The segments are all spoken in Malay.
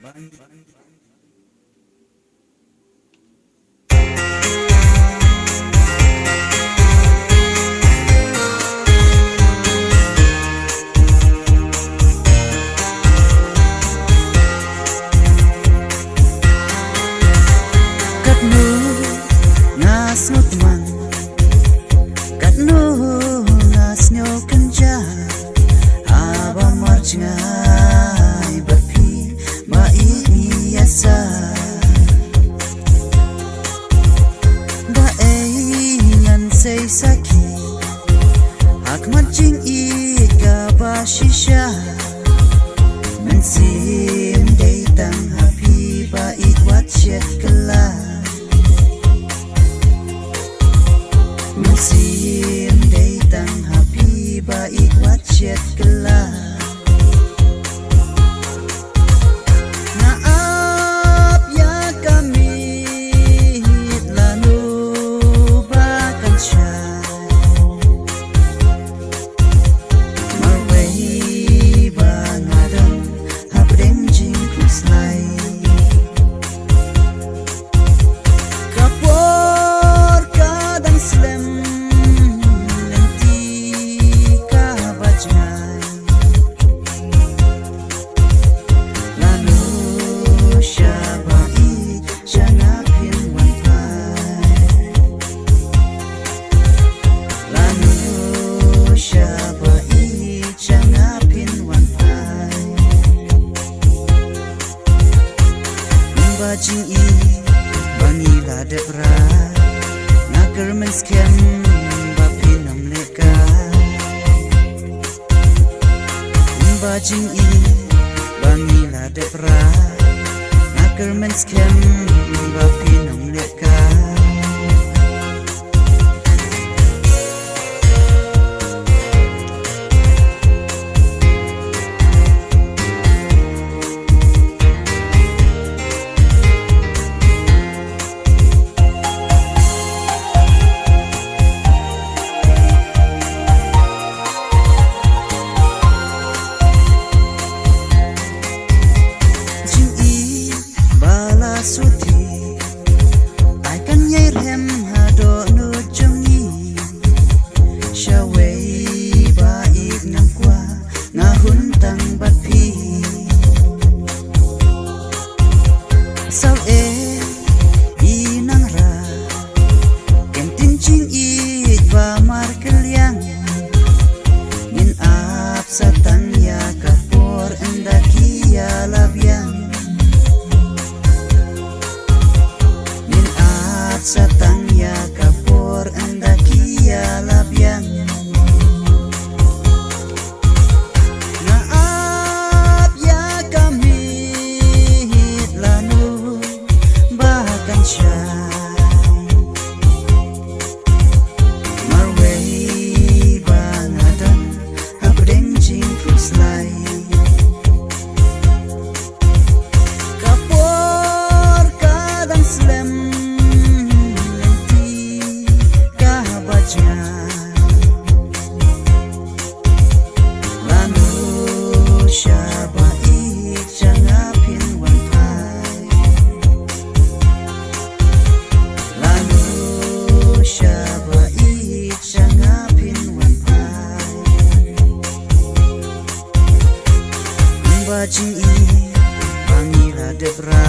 Ngai bapi mai biasa da ngan sei saki hak mancing I ka bashisha mensim dei tang happy ba ikwat chet kala mensim dei tang happy ba ikwat chet kala Bajing I bangi la debra naker menskem bapi nam leka bajing I bangi la debra naker menskem bapi nam leka suti ai kan nhai rem ha do no chongi shawei ba ik nam kwa nga hun tang bat phi sao I nang ra ken tin ching I ba mar kelyang min ap satang ya kapor endaki ya labyang satang ya kapor endaki ya labyang naap ya kami lanu bahkan syai marwei bangadan habdeng jing fuslai kapor kadang slem bajing I bangi la debra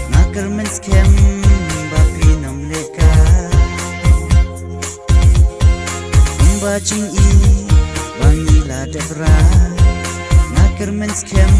naker menskem bapi nam leka bajing I bangi la debra naker menskem